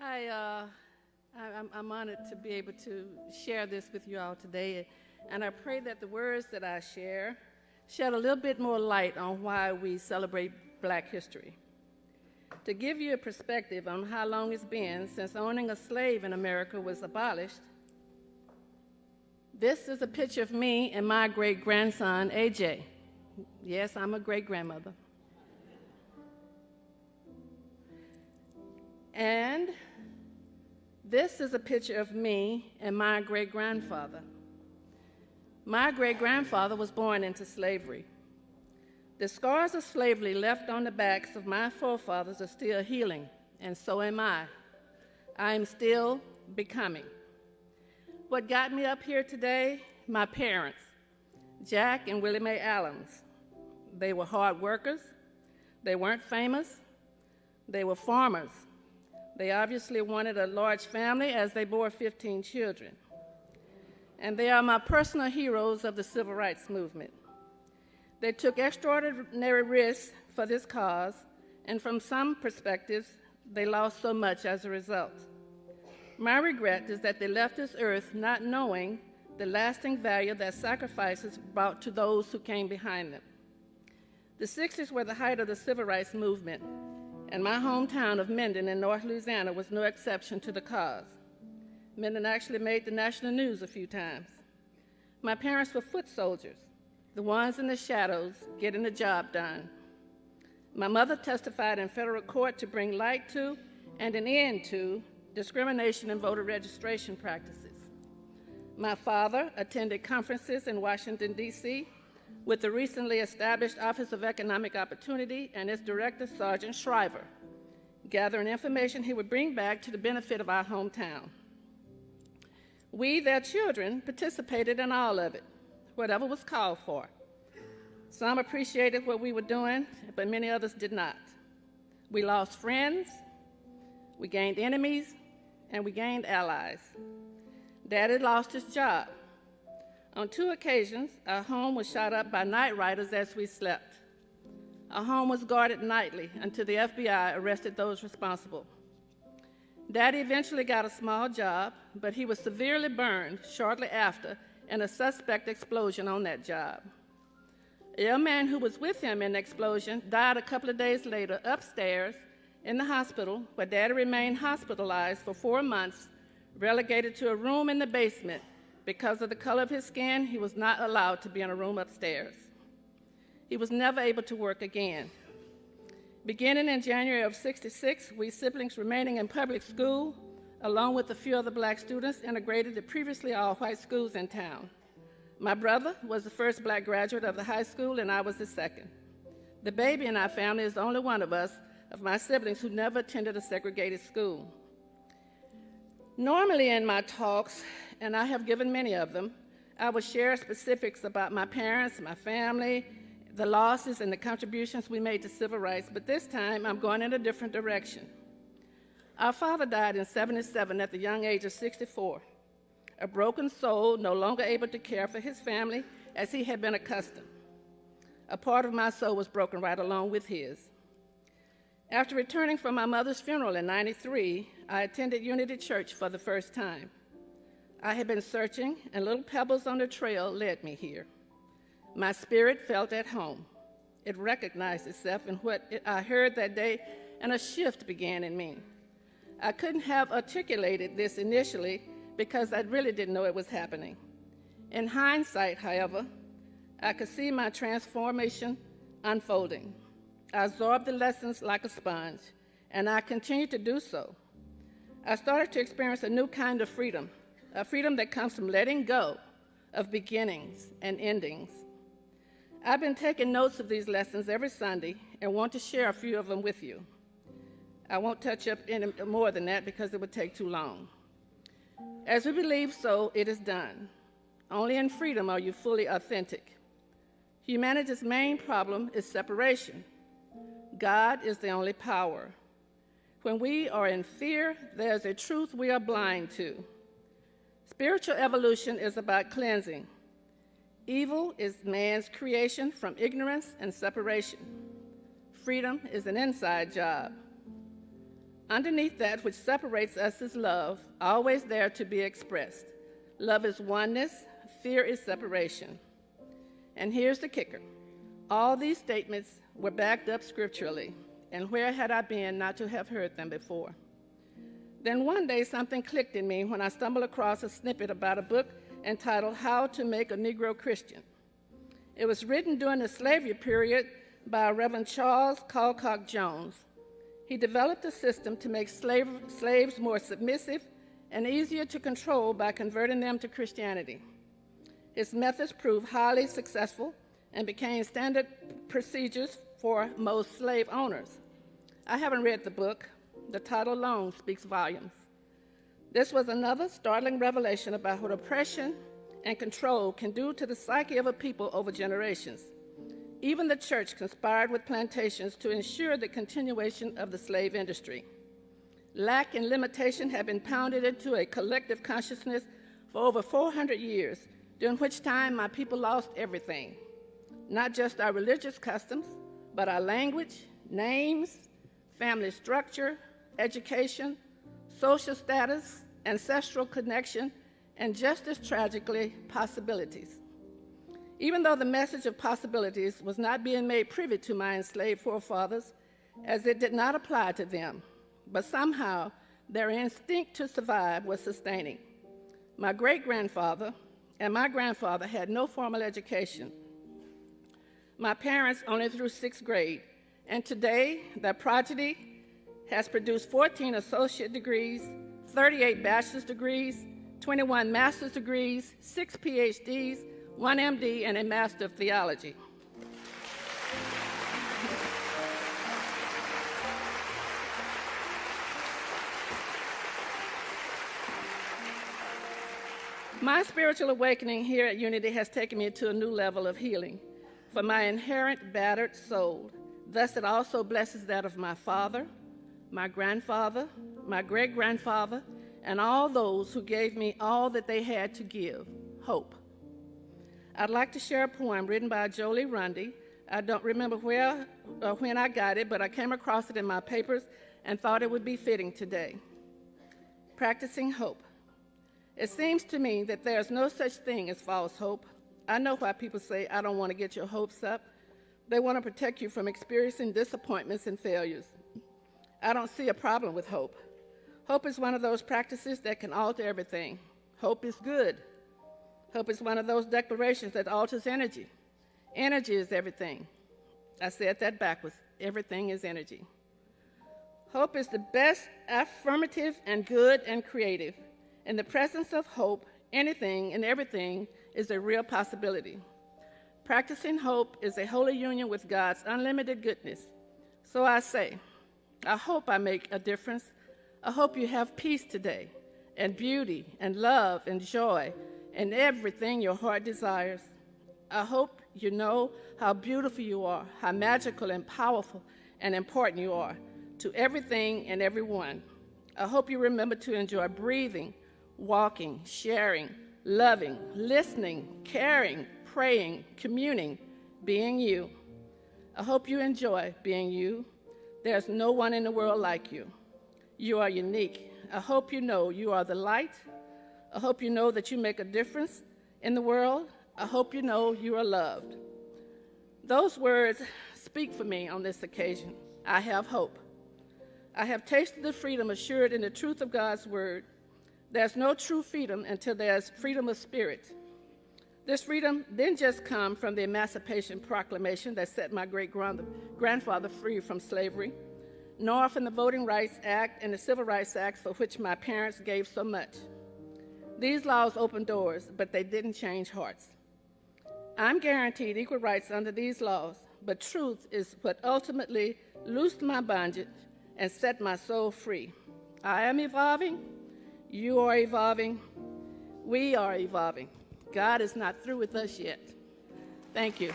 I'm honored to be able to share this with you all today, and I pray that the words that I share shed a little bit more light on why we celebrate Black history. To give you a perspective on how long it's been since owning a slave in America was abolished, this is a picture of me and my great-grandson, AJ. Yes, I'm a great-grandmother. And this is a picture of me and my great-grandfather. My great-grandfather was born into slavery. The scars of slavery left on the backs of my forefathers are still healing, and so am I. I am still becoming. What got me up here today? My parents, Jack and Willie Mae Allens. They were hard workers. They weren't famous. They were farmers. They obviously wanted a large family as they bore 15 children. And they are my personal heroes of the civil rights movement. They took extraordinary risks for this cause, and from some perspectives, they lost so much as a result. My regret is that they left this earth not knowing the lasting value that sacrifices brought to those who came behind them. The 60s were the height of the civil rights movement, and my hometown of Minden in North Louisiana was no exception to the cause. Minden actually made the national news a few times. My parents were foot soldiers, the ones in the shadows getting the job done. My mother testified in federal court to bring light to and an end to discrimination in voter registration practices. My father attended conferences in Washington, D.C. with the recently established Office of Economic Opportunity and its director, Sergeant Shriver, gathering information he would bring back to the benefit of our hometown. We, their children, participated in all of it, whatever was called for. Some appreciated what we were doing, but many others did not. We lost friends, we gained enemies, and we gained allies. Daddy lost his job. On 2 occasions, our home was shot up by night riders as we slept. Our home was guarded nightly until the FBI arrested those responsible. Daddy eventually got a small job, but he was severely burned shortly after in a suspect explosion on that job. A young man who was with him in the explosion died a couple of days later upstairs in the hospital, where Daddy remained hospitalized for 4 months, relegated to a room in the basement. Because of the color of his skin, he was not allowed to be in a room upstairs. He was never able to work again. Beginning in January of '66, we siblings remaining in public school, along with a few other Black students, integrated the previously all-white schools in town. My brother was the first Black graduate of the high school, and I was the second. The baby in our family is the only one of my siblings who never attended a segregated school. Normally in my talks, and I have given many of them, I will share specifics about my parents, my family, the losses and the contributions we made to civil rights, but this time I'm going in a different direction. Our father died in '77 at the young age of 64, a broken soul, no longer able to care for his family as he had been accustomed. A part of my soul was broken right along with his. After returning from my mother's funeral in '93, I attended Unity Church for the first time. I had been searching, and little pebbles on the trail led me here. My spirit felt at home. It recognized itself in what I heard that day, and a shift began in me. I couldn't have articulated this initially because I really didn't know it was happening. In hindsight, however, I could see my transformation unfolding. I absorbed the lessons like a sponge, and I continued to do so. I started to experience a new kind of freedom, a freedom that comes from letting go of beginnings and endings. I've been taking notes of these lessons every Sunday and want to share a few of them with you. I won't touch up any more than that because it would take too long. As we believe so, it is done. Only in freedom are you fully authentic. Humanity's main problem is separation. God is the only power. When we are in fear, there's a truth we are blind to. Spiritual evolution is about cleansing. Evil is man's creation from ignorance and separation. Freedom is an inside job. Underneath that which separates us is love, always there to be expressed. Love is oneness, fear is separation. And here's the kicker. All these statements were backed up scripturally, and where had I been not to have heard them before? Then one day something clicked in me when I stumbled across a snippet about a book entitled How to Make a Negro Christian. It was written during the slavery period by Reverend Charles Colcock Jones. He developed a system to make slaves more submissive and easier to control by converting them to Christianity. His methods proved highly successful and became standard procedures for most slave owners. I haven't read the book. The title alone speaks volumes. This was another startling revelation about what oppression and control can do to the psyche of a people over generations. Even the church conspired with plantations to ensure the continuation of the slave industry. Lack and limitation have been pounded into a collective consciousness for over 400 years, during which time my people lost everything. Not just our religious customs, but our language, names, family structure, education, social status, ancestral connection, and just as tragically, possibilities. Even though the message of possibilities was not being made privy to my enslaved forefathers, as it did not apply to them, but somehow their instinct to survive was sustaining. My great-grandfather and my grandfather had no formal education. My parents only through 6th grade, and today their progeny has produced 14 associate degrees, 38 bachelor's degrees, 21 master's degrees, 6 PhDs, 1 MD, and a Master of Theology. My spiritual awakening here at Unity has taken me to a new level of healing for my inherent battered soul. Thus, it also blesses that of my father, my grandfather, my great-grandfather, and all those who gave me all that they had to give, hope. I'd like to share a poem written by Jolie Rundy. I don't remember where or when I got it, but I came across it in my papers and thought it would be fitting today. Practicing hope. It seems to me that there's no such thing as false hope. I know why people say, I don't want to get your hopes up. They want to protect you from experiencing disappointments and failures. I don't see a problem with hope. Hope is one of those practices that can alter everything. Hope is good. Hope is one of those declarations that alters energy. Energy is everything. I said that backwards. Everything is energy. Hope is the best, affirmative, and good and creative. In the presence of hope, anything and everything is a real possibility. Practicing hope is a holy union with God's unlimited goodness. So I say, I hope I make a difference. I hope you have peace today, and beauty, and love, and joy, and everything your heart desires. I hope you know how beautiful you are, how magical and powerful and important you are to everything and everyone. I hope you remember to enjoy breathing, walking, sharing, loving, listening, caring, praying, communing, being you. I hope you enjoy being you. There's no one in the world like you. You are unique. I hope you know you are the light. I hope you know that you make a difference in the world. I hope you know you are loved. Those words speak for me on this occasion. I have hope. I have tasted the freedom assured in the truth of God's word. There's no true freedom until there's freedom of spirit. This freedom didn't just come from the Emancipation Proclamation that set my great-grandfather free from slavery, nor from the Voting Rights Act and the Civil Rights Act for which my parents gave so much. These laws opened doors, but they didn't change hearts. I'm guaranteed equal rights under these laws, but truth is what ultimately loosed my bondage and set my soul free. I am evolving. You are evolving. We are evolving. God is not through with us yet. Thank you.